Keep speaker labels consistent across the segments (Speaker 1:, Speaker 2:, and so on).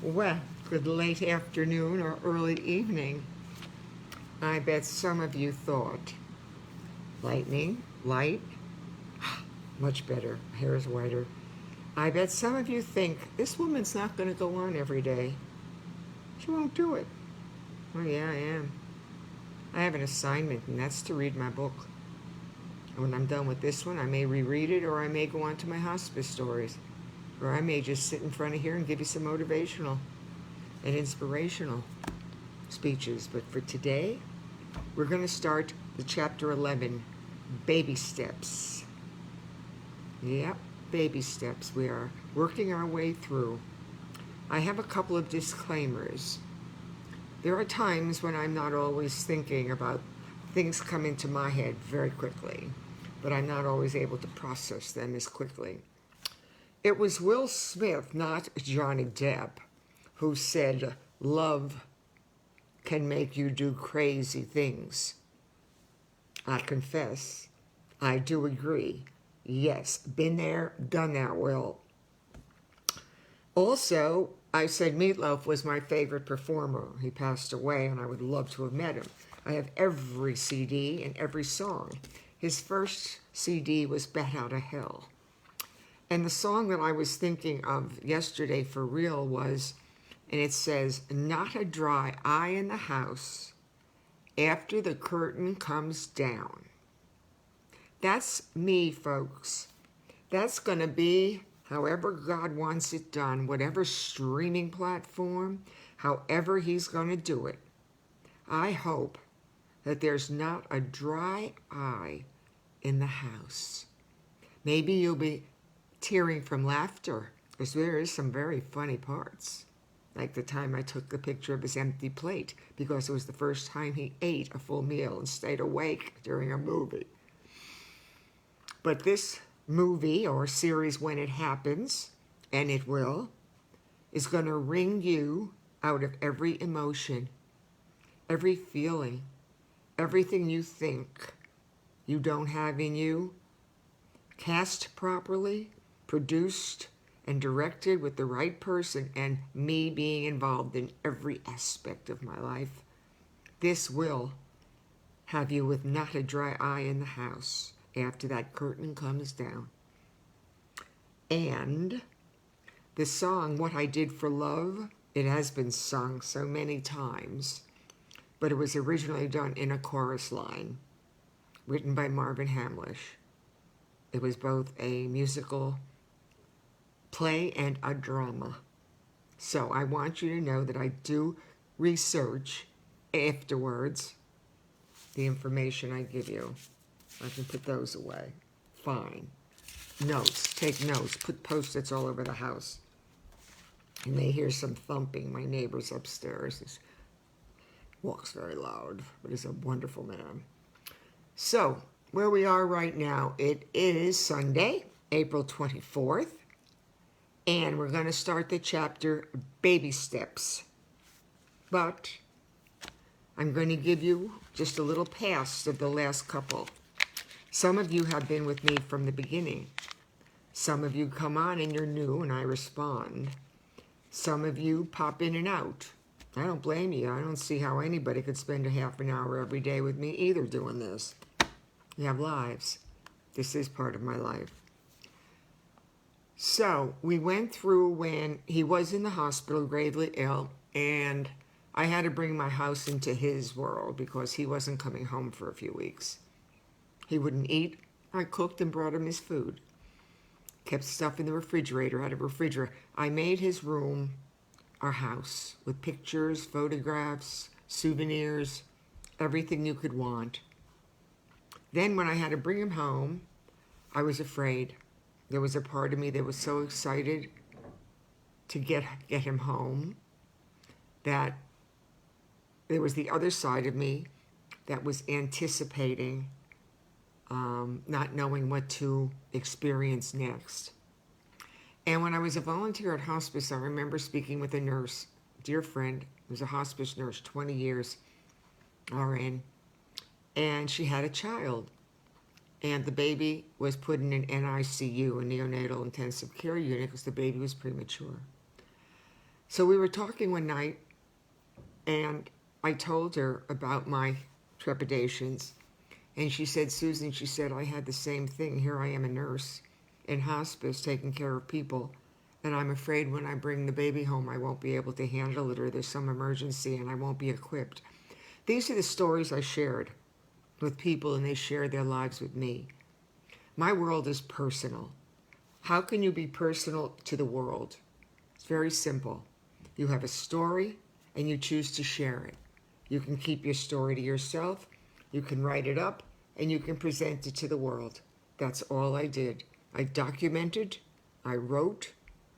Speaker 1: Well, good late afternoon or early evening. I bet some of you thought, lightning, light, much better, hair is whiter. I bet some of you think this woman's not going to go on every day. She won't do it. Oh, yeah, I am. I have an assignment, and that's to read my book. When I'm done with this one, I may reread it, or I may go on to my hospice stories. Or I may just sit in front of here and give you some motivational and inspirational speeches. But for today, we're going to start the chapter 11, baby steps. Yep, baby steps. We are working our way through. I have a couple of disclaimers. There are times when I'm not always thinking about things come into my head very quickly, but I'm not always able to process them as quickly. It was Will Smith, not Johnny Depp, who said, "Love can make you do crazy things." I confess, I do agree. Yes, been there, done that, Will. Also, I said Meatloaf was my favorite performer. He passed away, and I would love to have met him. I have every CD and every song. His first CD was Bat Out of Hell. And the song that I was thinking of yesterday for real was, and it says, "Not a dry eye in the house after the curtain comes down." That's me, folks. That's going to be however God wants it done, whatever streaming platform, however He's going to do it. I hope that there's not a dry eye in the house. Maybe you'll be tearing from laughter, because there is some very funny parts. Like the time I took the picture of his empty plate, because it was the first time he ate a full meal and stayed awake during a movie. But this movie or series, when it happens, and it will, is going to wring you out of every emotion, every feeling, everything you think you don't have in you, cast properly, produced and directed with the right person, and me being involved in every aspect of my life. This will have you with not a dry eye in the house after that curtain comes down. And the song, What I Did for Love, it has been sung so many times, but it was originally done in a chorus line, written by Marvin Hamlish. It was both a musical play and a drama. So I want you to know that I do research afterwards the information I give you. I can put those away. Fine. Notes. Take notes. Put Post-its all over the house. You may hear some thumping. My neighbor's upstairs. He walks very loud, but he's a wonderful man. So, where we are right now, it is Sunday, April 24th, and we're going to start the chapter Baby Steps. But I'm going to give you just a little past of the last couple. Some of you have been with me from the beginning. Some of you come on and you're new and I respond. Some of you pop in and out. I don't blame you. I don't see how anybody could spend a half an hour every day with me either doing this. You have lives. This is part of my life. So we went through when he was in the hospital, gravely ill, and I had to bring my house into his world because he wasn't coming home for a few weeks. He wouldn't eat. I cooked and brought him his food. Kept stuff in the refrigerator, had a refrigerator. I made his room our house with pictures, photographs, souvenirs, everything you could want. Then when I had to bring him home, I was afraid. There was a part of me that was so excited to get him home that there was the other side of me that was anticipating not knowing what to experience next. And when I was a volunteer at hospice, I remember speaking with a nurse, dear friend, who was a hospice nurse, 20 years RN, and she had a child. And the baby was put in an NICU, a neonatal intensive care unit, because the baby was premature. So we were talking one night, and I told her about my trepidations. And she said, Susan, she said, I had the same thing. Here I am, a nurse in hospice taking care of people. And I'm afraid when I bring the baby home, I won't be able to handle it, or there's some emergency and I won't be equipped. These are the stories I shared with people, and they shared their lives with me. My world is personal. How can you be personal to the world? It's very simple. You have a story and you choose to share it. You can keep your story to yourself, you can write it up, and you can present it to the world. That's all I did. I documented, I wrote,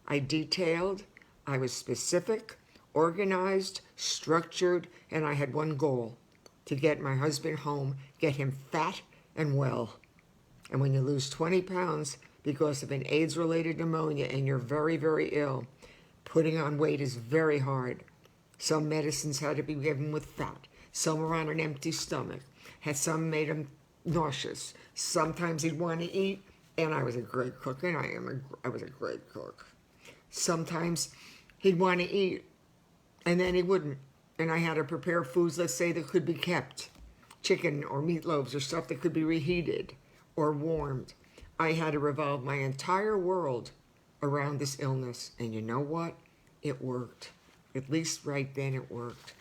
Speaker 1: I detailed, I was specific, organized, structured, and I had one goal: to get my husband home, get him fat and well. And when you lose 20 pounds because of an AIDS-related pneumonia and you're very, very ill, putting on weight is very hard. Some medicines had to be given with fat. Some were on an empty stomach. Some made him nauseous. Sometimes he'd want to eat, and I was a great cook, and I was a great cook. Sometimes he'd want to eat, and then he wouldn't. And I had to prepare foods, let's say, that could be kept. Chicken or meatloaves or stuff that could be reheated or warmed. I had to revolve my entire world around this illness. And you know what? It worked. At least right then it worked.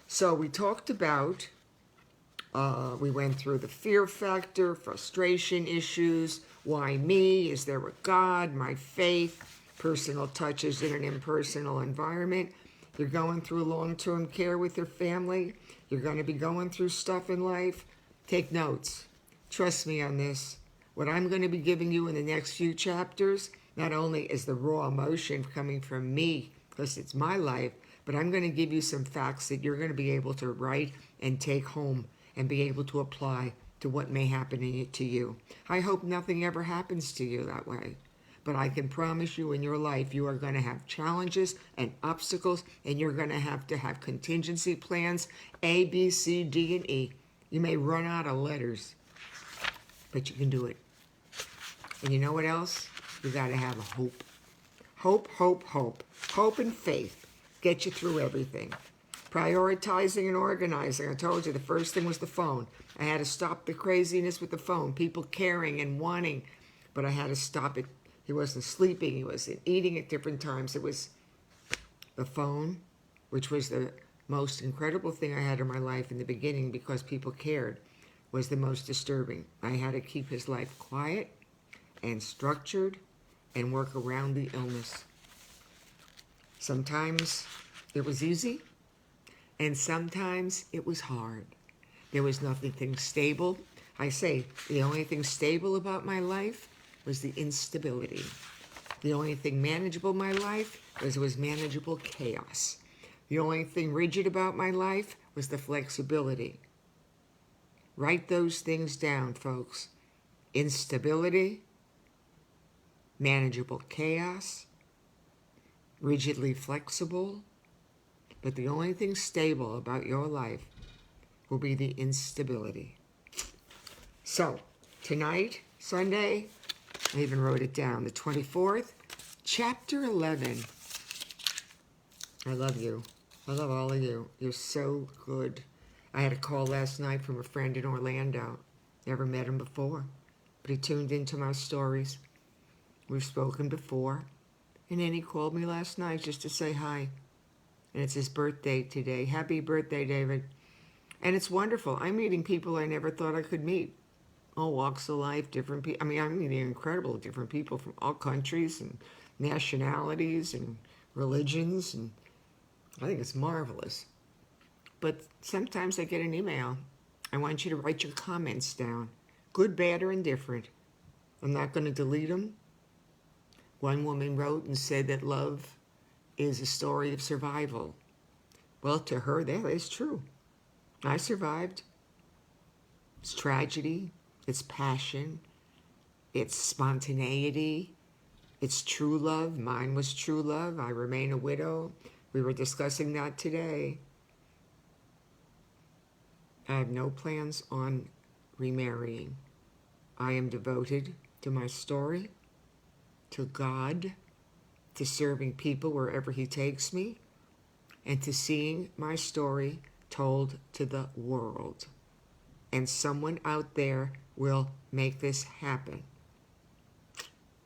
Speaker 1: So we talked about, we went through the fear factor, frustration issues, why me, is there a God, my faith, personal touches in an impersonal environment. You're going through long-term care with your family. You're going to be going through stuff in life. Take notes. Trust me on this. What I'm going to be giving you in the next few chapters, not only is the raw emotion coming from me, because it's my life, but I'm going to give you some facts that you're going to be able to write and take home and be able to apply to what may happen to you. I hope nothing ever happens to you that way. But I can promise you in your life, you are going to have challenges and obstacles, and you're going to have contingency plans, A, B, C, D, and E. You may run out of letters, but you can do it. And you know what else? You got to have hope. Hope, hope, hope. Hope and faith get you through everything. Prioritizing and organizing. I told you the first thing was the phone. I had to stop the craziness with the phone, people caring and wanting, but I had to stop it. He wasn't sleeping, he wasn't eating at different times. It was the phone, which was the most incredible thing I had in my life in the beginning because people cared, was the most disturbing. I had to keep his life quiet and structured and work around the illness. Sometimes it was easy, and sometimes it was hard. There was nothing stable. I say the only thing stable about my life was the instability. The only thing manageable in my life was manageable chaos. The only thing rigid about my life was the flexibility. Write those things down, folks. Instability, manageable chaos, rigidly flexible. But the only thing stable about your life will be the instability. So, tonight, Sunday, I even wrote it down, the 24th, chapter 11. I love you. I love all of you. You're so good. I had a call last night from a friend in Orlando. Never met him before, but he tuned into my stories. We've spoken before. And then he called me last night just to say hi. And it's his birthday today. Happy birthday, David. And it's wonderful. I'm meeting people I never thought I could meet. All walks of life, different people. I mean, I'm meeting incredible different people from all countries and nationalities and religions. And I think it's marvelous. But sometimes I get an email. I want you to write your comments down. Good, bad, or indifferent. I'm not going to delete them. One woman wrote and said that love is a story of survival. Well, to her, that is true. I survived. It's tragedy. It's passion. It's spontaneity. It's true love. Mine was true love. I remain a widow. We were discussing that today. I have no plans on remarrying. I am devoted to my story, to God, to serving people wherever he takes me, and to seeing my story told to the world. And someone out there will make this happen.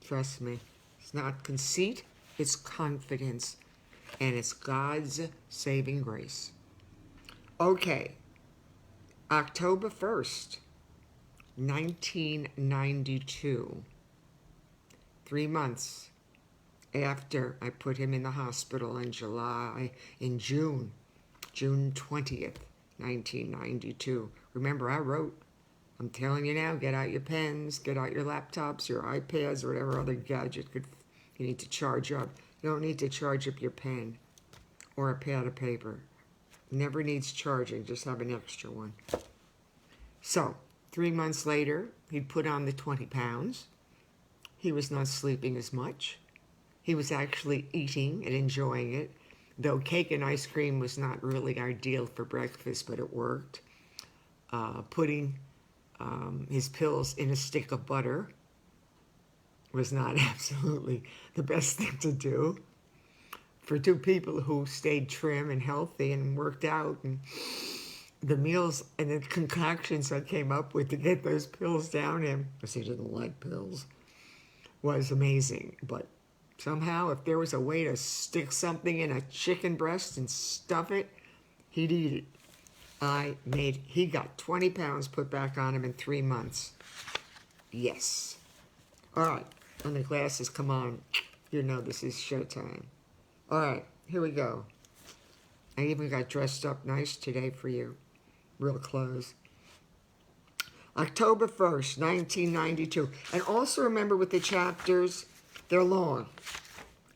Speaker 1: Trust me. It's not conceit, it's confidence. And it's God's saving grace. Okay. October 1st, 1992. 3 months after I put him in the hospital in June 20th, 1992. Remember, I wrote. I'm telling you now, get out your pens, get out your laptops, your iPads, or whatever other gadget you need to charge up. You don't need to charge up your pen or a pad of paper. Never needs charging, just have an extra one. So, 3 months later, he'd put on the 20 pounds. He was not sleeping as much. He was actually eating and enjoying it, though cake and ice cream was not really ideal for breakfast, but it worked. Putting his pills in a stick of butter was not absolutely the best thing to do for two people who stayed trim and healthy and worked out. And the meals and the concoctions I came up with to get those pills down him, because he didn't like pills, was amazing. But somehow, if there was a way to stick something in a chicken breast and stuff it, he'd eat it. He got 20 pounds put back on him in 3 months. Yes. All right. And the glasses, come on. You know this is showtime. All right. Here we go. I even got dressed up nice today for you. Real clothes. October 1st, 1992. And also remember with the chapters, they're long.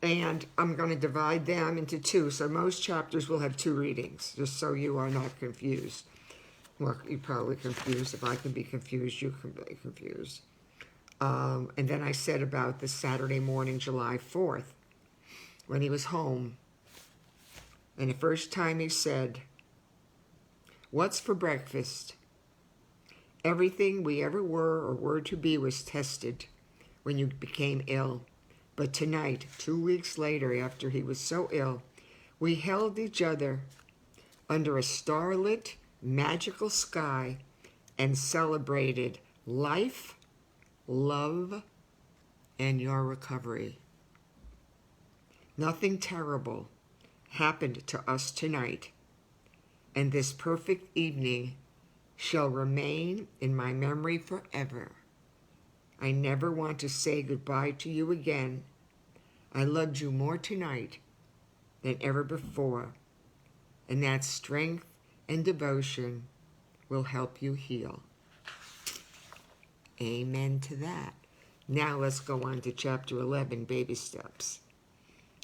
Speaker 1: And I'm going to divide them into 2. So most chapters will have 2 readings, just so you are not confused. Well, you're probably confused. If I can be confused, you can be confused. And then I said about the Saturday morning, July 4th, when he was home. And the first time he said, "What's for breakfast?" Everything we ever were or were to be was tested when you became ill. But tonight, 2 weeks later, after he was so ill, we held each other under a starlit, magical sky and celebrated life, love, and your recovery. Nothing terrible happened to us tonight, and this perfect evening shall remain in my memory forever. I never want to say goodbye to you again. I loved you more tonight than ever before, and that strength and devotion will help you heal. Amen to that. Now let's go on to chapter 11, Baby Steps.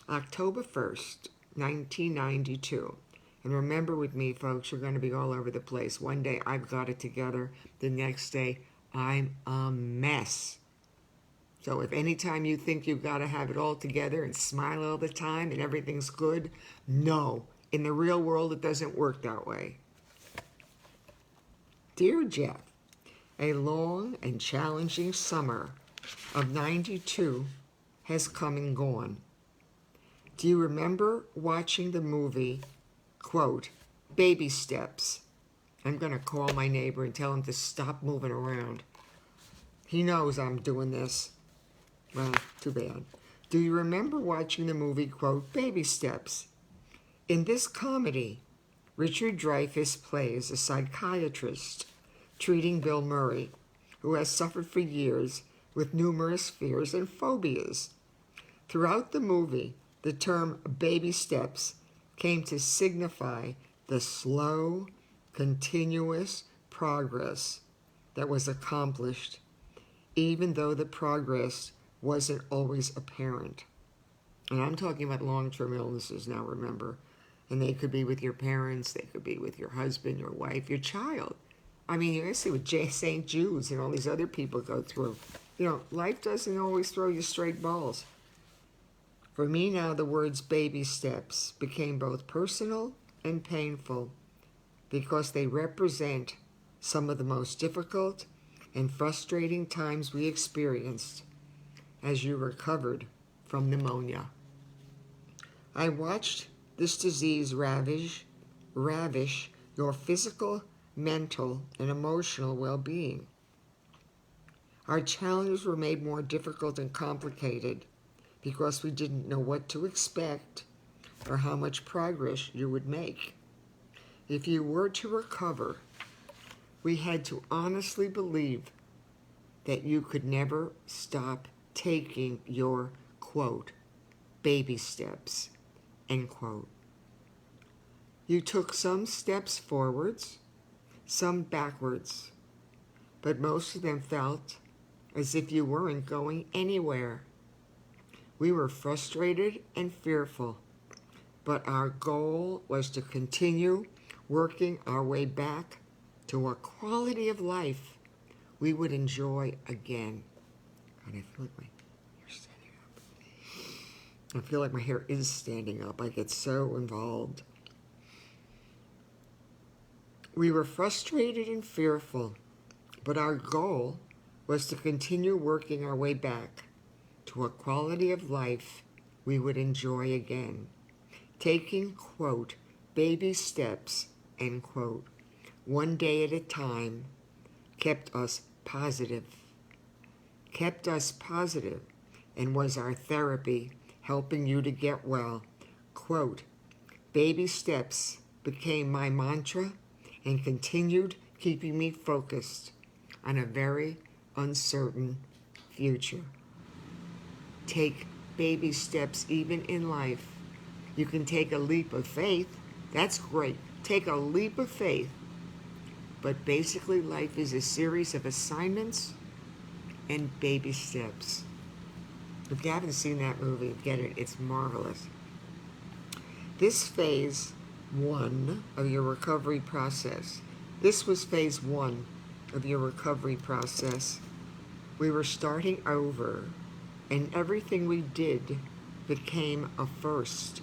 Speaker 1: October 1st, 1992. And remember with me, folks, you're going to be all over the place. One day I've got it together. The next day I'm a mess. So if anytime you think you've got to have it all together and smile all the time and everything's good, no. In the real world, it doesn't work that way. Dear Jeff, a long and challenging summer of 92 has come and gone. Do you remember watching the movie, quote, Baby Steps? I'm going to call my neighbor and tell him to stop moving around. He knows I'm doing this. Well, too bad. Do you remember watching the movie, quote, Baby Steps? In this comedy, Richard Dreyfuss plays a psychiatrist treating Bill Murray, who has suffered for years with numerous fears and phobias. Throughout the movie, the term baby steps came to signify the slow, continuous progress that was accomplished, even though the progress wasn't always apparent. And I'm talking about long-term illnesses now, remember. And they could be with your parents, they could be with your husband, your wife, your child. I mean, you see what St. Jude's and all these other people go through. You know, life doesn't always throw you straight balls. For me now, the words baby steps became both personal and painful because they represent some of the most difficult and frustrating times we experienced as you recovered from pneumonia. I watched this disease ravish your physical, mental, and emotional well-being. Our challenges were made more difficult and complicated because we didn't know what to expect or how much progress you would make. If you were to recover, we had to honestly believe that you could never stop taking your, quote, baby steps, end quote. You took some steps forwards, some backwards, but most of them felt as if you weren't going anywhere. We were frustrated and fearful, but our goal was to continue working our way back to a quality of life we would enjoy again. God, I feel like my hair's standing up. I feel like my hair is standing up. I get so involved. We were frustrated and fearful, but our goal was to continue working our way back to a quality of life we would enjoy again. Taking, quote, baby steps, end quote, one day at a time, kept us positive, and was our therapy, helping you to get well. Quote, baby steps became my mantra and continued keeping me focused on a very uncertain future. Take baby steps even in life. You can take a leap of faith. That's great. Take a leap of faith. But basically, life is a series of assignments and baby steps. If you haven't seen that movie, get it. It's marvelous. This phase 1 of your recovery process. This was phase 1 of your recovery process. We were starting over, and everything we did became a first.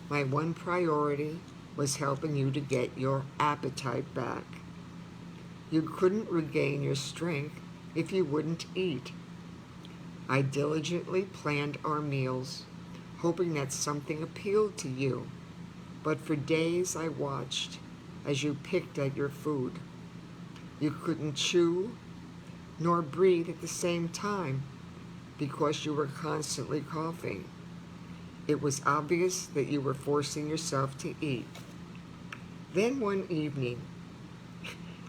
Speaker 1: My one priority was helping you to get your appetite back. You couldn't regain your strength if you wouldn't eat. I diligently planned our meals, hoping that something appealed to you. But for days I watched as you picked at your food. You couldn't chew nor breathe at the same time because you were constantly coughing. It was obvious that you were forcing yourself to eat. Then one evening,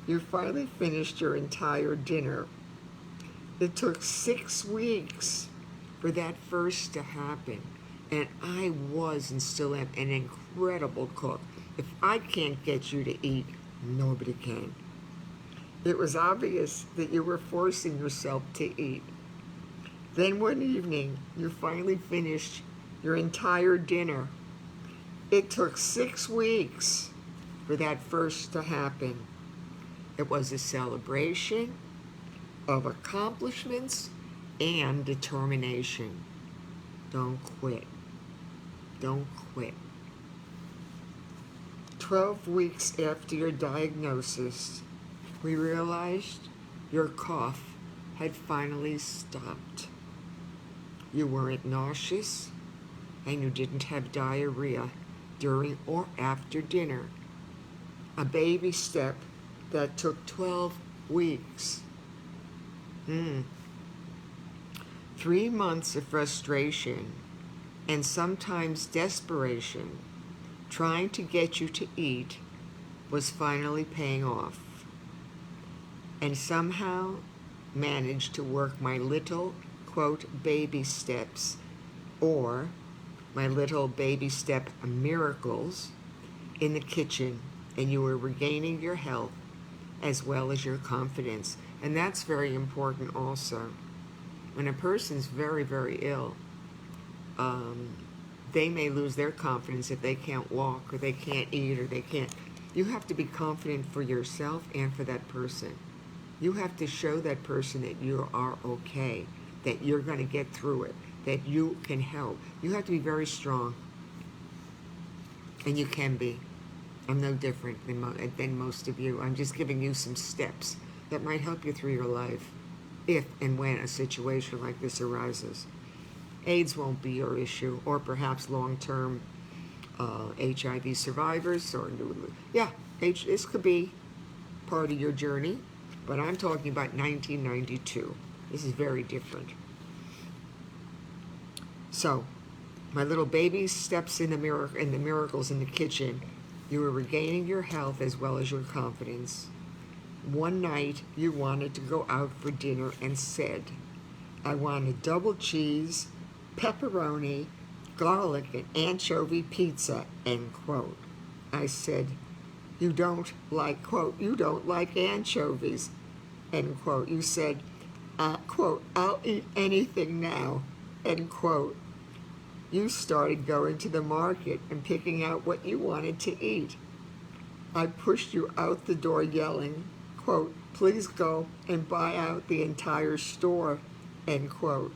Speaker 1: you finally finished your entire dinner. It took 6 weeks for that first to happen. And I was and still am an incredible cook. If I can't get you to eat, nobody can. It was obvious that you were forcing yourself to eat. Then one evening, you finally finished your entire dinner. It took 6 weeks for that first to happen. It was a celebration of accomplishments and determination. Don't quit. Don't quit. 12 weeks after your diagnosis, we realized your cough had finally stopped. You weren't nauseous, and you didn't have diarrhea during or after dinner. A baby step that took 12 weeks. 3 months of frustration and sometimes desperation trying to get you to eat was finally paying off. And somehow managed to work my little, quote, baby steps, or my little baby step miracles in the kitchen, and you were regaining your health as well as your confidence. And that's very important also. When a person's very, very ill, they may lose their confidence if they can't walk or they can't eat or they can't. You have to be confident for yourself and for that person. You have to show that person that you are okay, that you're going to get through it, that you can help. You have to be very strong. And you can be. I'm no different than most of you. I'm just giving you some steps that might help you through your life if and when a situation like this arises. AIDS won't be your issue, or perhaps long-term HIV survivors, or yeah, this could be part of your journey, but I'm talking about 1992. This is very different. So, my little baby steps in the miracles in the kitchen. You were regaining your health as well as your confidence. One night, you wanted to go out for dinner and said, I want a double cheese, pepperoni, garlic, and anchovy pizza, end quote. I said, you don't like, quote, you don't like anchovies, end quote. You said, quote, I'll eat anything now, end quote. You started going to the market and picking out what you wanted to eat. I pushed you out the door yelling, quote, please go and buy out the entire store, end quote.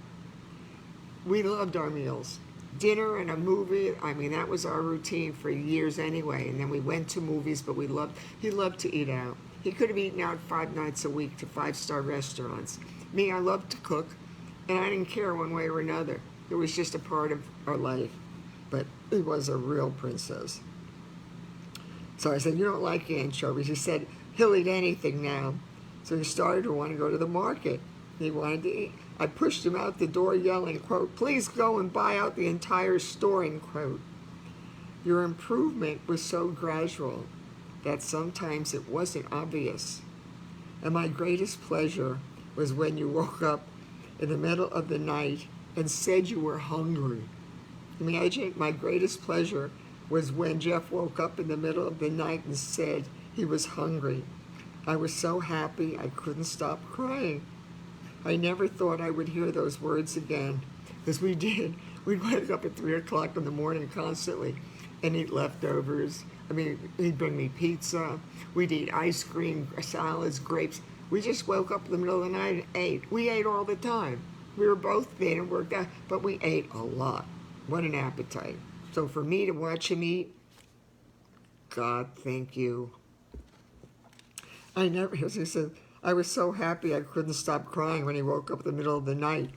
Speaker 1: We loved our meals. Dinner and a movie, I mean, that was our routine for years anyway. And then we went to movies, but he loved to eat out. He could have eaten out 5 nights a week to 5-star restaurants. Me, I loved to cook, and I didn't care one way or another. It was just a part of our life. But he was a real princess. So I said, you don't like anchovies. He said, he'll eat anything now. So he started to want to go to the market. He wanted to eat. I pushed him out the door yelling, quote, please go and buy out the entire store, end quote. Your improvement was so gradual that sometimes it wasn't obvious. And my greatest pleasure was when you woke up in the middle of the night and said you were hungry. Imagine, my greatest pleasure was when Jeff woke up in the middle of the night and said he was hungry. I was so happy I couldn't stop crying. I never thought I would hear those words again, because we did. We'd wake up at 3 o'clock in the morning constantly and eat leftovers. I mean, he'd bring me pizza. We'd eat ice cream, salads, grapes. We just woke up in the middle of the night and ate. We ate all the time. We were both thin and worked out, but we ate a lot. What an appetite. So for me to watch him eat, God, thank you. As he said, I was so happy I couldn't stop crying when he woke up in the middle of the night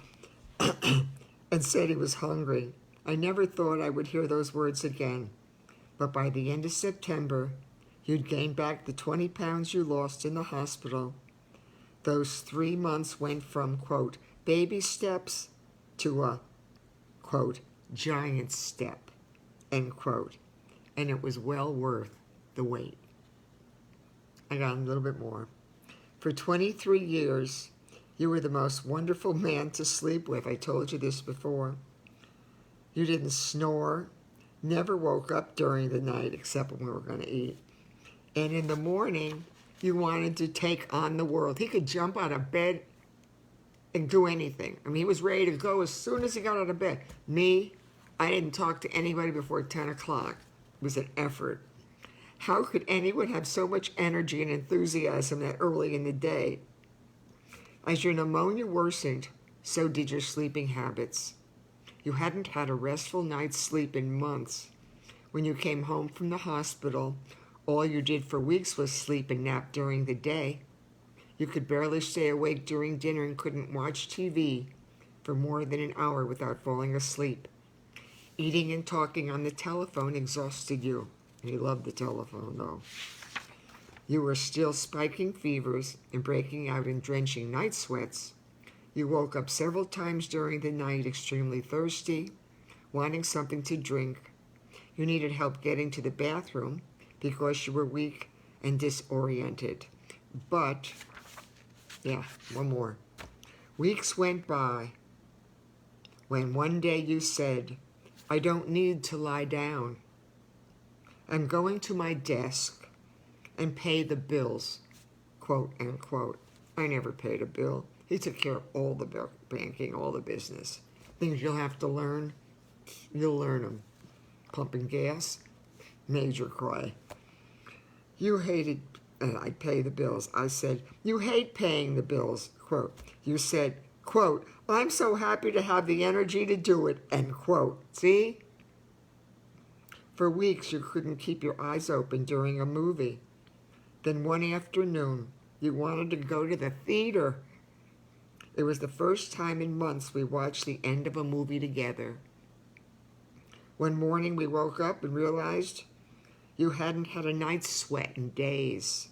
Speaker 1: and said he was hungry. I never thought I would hear those words again. But by the end of September, you'd gained back the 20 pounds you lost in the hospital. Those 3 months went from, quote, baby steps to a, quote, giant step, end quote. And it was well worth the wait. I got a little bit more. For 23 years, you were the most wonderful man to sleep with. I told you this before. You didn't snore, never woke up during the night except when we were going to eat. And in the morning, you wanted to take on the world. He could jump out of bed and do anything. I mean, he was ready to go as soon as he got out of bed. Me, I didn't talk to anybody before 10 o'clock. It was an effort. How could anyone have so much energy and enthusiasm that early in the day? As your pneumonia worsened, so did your sleeping habits. You hadn't had a restful night's sleep in months. When you came home from the hospital, all you did for weeks was sleep and nap during the day. You could barely stay awake during dinner and couldn't watch TV for more than an hour without falling asleep. Eating and talking on the telephone exhausted you. He loved the telephone, though. You were still spiking fevers and breaking out in drenching night sweats. You woke up several times during the night extremely thirsty, wanting something to drink. You needed help getting to the bathroom because you were weak and disoriented. But, one more. Weeks went by when one day you said, I don't need to lie down. I'm going to my desk and pay the bills, quote, unquote. I never paid a bill. He took care of all the banking, all the business. Things you'll have to learn, you'll learn them. Pumping gas, major cry. You hated, I pay the bills. I said, you hate paying the bills, quote. You said, quote, I'm so happy to have the energy to do it, end quote. See? For weeks, you couldn't keep your eyes open during a movie. Then one afternoon, you wanted to go to the theater. It was the first time in months we watched the end of a movie together. One morning we woke up and realized you hadn't had a night's sweat in days.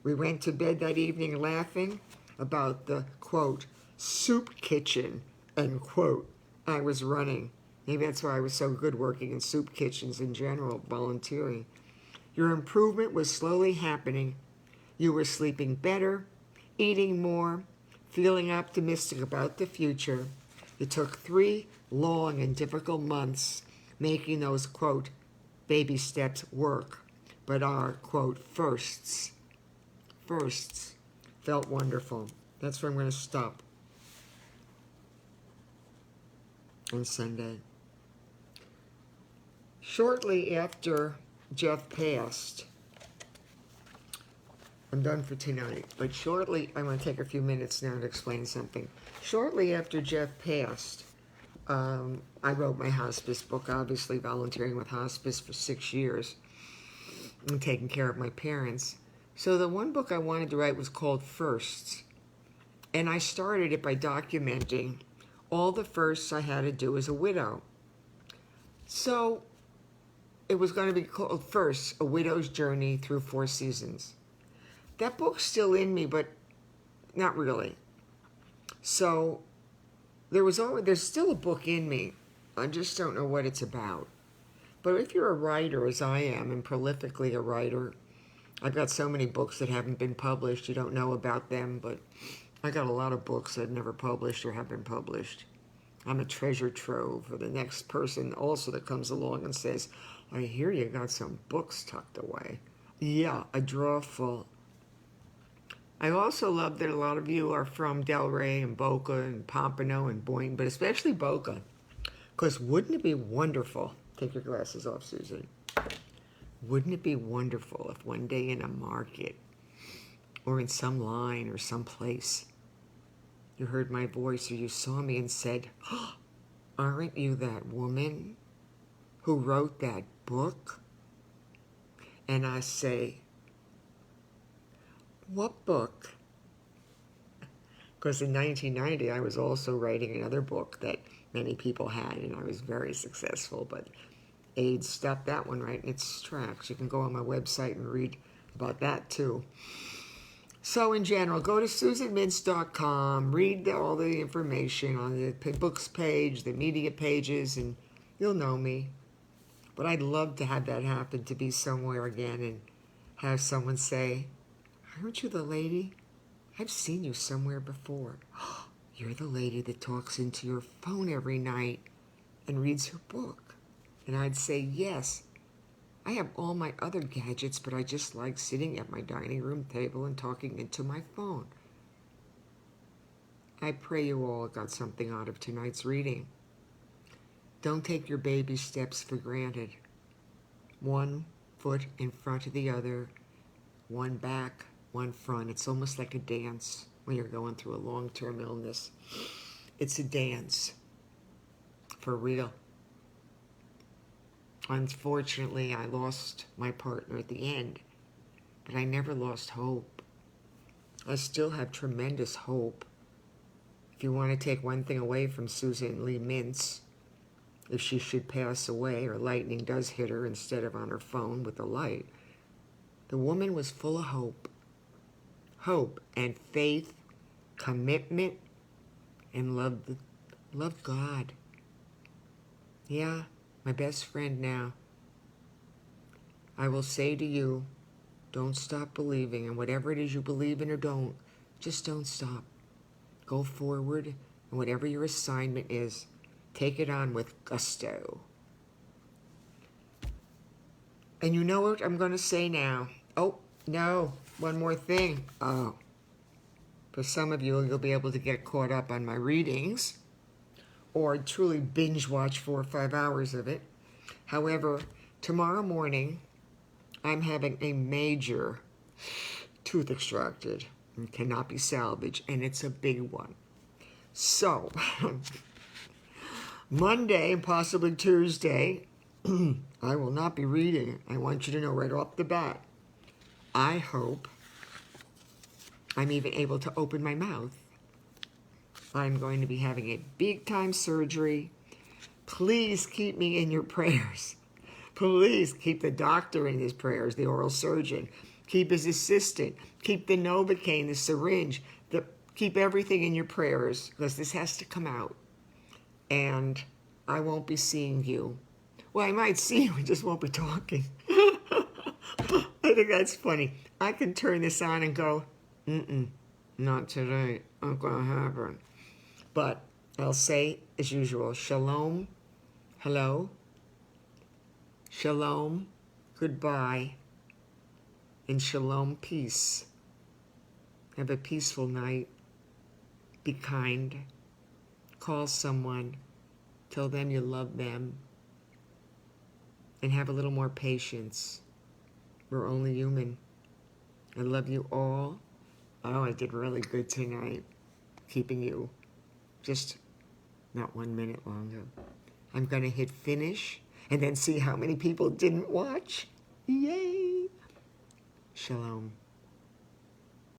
Speaker 1: We went to bed that evening laughing about the, quote, soup kitchen, end quote, I was running. Maybe that's why I was so good working in soup kitchens in general, volunteering. Your improvement was slowly happening. You were sleeping better, eating more, feeling optimistic about the future. It took 3 long and difficult months making those, quote, baby steps work, but our, quote, firsts felt wonderful. That's where I'm going to stop on Sunday. Shortly after Jeff passed, I'm done for tonight, but shortly, I'm going to take a few minutes now to explain something. Shortly after Jeff passed, I wrote my hospice book, obviously volunteering with hospice for 6 years and taking care of my parents. So the one book I wanted to write was called Firsts. And I started it by documenting all the firsts I had to do as a widow. So it was going to be called First, A Widow's Journey Through 4 Seasons. That book's still in me, but not really. So there's still a book in me. I just don't know what it's about. But if you're a writer, as I am, and prolifically a writer, I've got so many books that haven't been published. You don't know about them, but I got a lot of books that never published or have been published. I'm a treasure trove for the next person also that comes along and says, I hear you got some books tucked away. Yeah, a drawer full. I also love that a lot of you are from Delray and Boca and Pompano and Boynton, but especially Boca. Because wouldn't it be wonderful? Take your glasses off, Susan. Wouldn't it be wonderful if one day in a market or in some line or some place you heard my voice or you saw me and said, oh, aren't you that woman who wrote that book? And I say, what book? Because in 1990, I was also writing another book that many people had, and I was very successful, but AIDS stopped that one right in its tracks. You can go on my website and read about that too. So in general, go to susanmintz.com, read all the information on the books page, the media pages, and you'll know me. But I'd love to have that happen, to be somewhere again and have someone say, aren't you the lady? I've seen you somewhere before. You're the lady that talks into your phone every night and reads her book. And I'd say, yes, I have all my other gadgets, but I just like sitting at my dining room table and talking into my phone. I pray you all got something out of tonight's reading. Don't take your baby steps for granted. One foot in front of the other, one back, one front. It's almost like a dance when you're going through a long-term illness. It's a dance, for real. Unfortunately, I lost my partner at the end, but I never lost hope. I still have tremendous hope. If you want to take one thing away from Susan Lee Mintz, if she should pass away or lightning does hit her instead of on her phone with the light, the woman was full of hope. Hope and faith, commitment, and loved God. Yeah, my best friend now. I will say to you, don't stop believing, and whatever it is you believe in or don't, just don't stop. Go forward, and whatever your assignment is, take it on with gusto. And you know what I'm going to say now? Oh, no, one more thing. Oh, for some of you, you'll be able to get caught up on my readings or truly binge watch 4 or 5 hours of it. However, tomorrow morning, I'm having a major tooth extracted and cannot be salvaged, and it's a big one. So, Monday and possibly Tuesday, I will not be reading. I want you to know right off the bat, I hope I'm even able to open my mouth I'm going to be having a big-time surgery. Please keep me in your prayers. Please keep the doctor in his prayers, the oral surgeon. Keep his assistant. Keep the Novocaine, the syringe. Keep everything in your prayers, because this has to come out. And I won't be seeing you. Well, I might see you, we just won't be talking. I think that's funny. I can turn this on and go, not today. Not going to happen. But I'll say, as usual, shalom, hello, shalom, goodbye, and shalom, peace. Have a peaceful night. Be kind. Call someone. Tell them you love them. And have a little more patience. We're only human. I love you all. Oh, I did really good tonight. Keeping you just not 1 minute longer. I'm going to hit finish and then see how many people didn't watch. Yay! Shalom.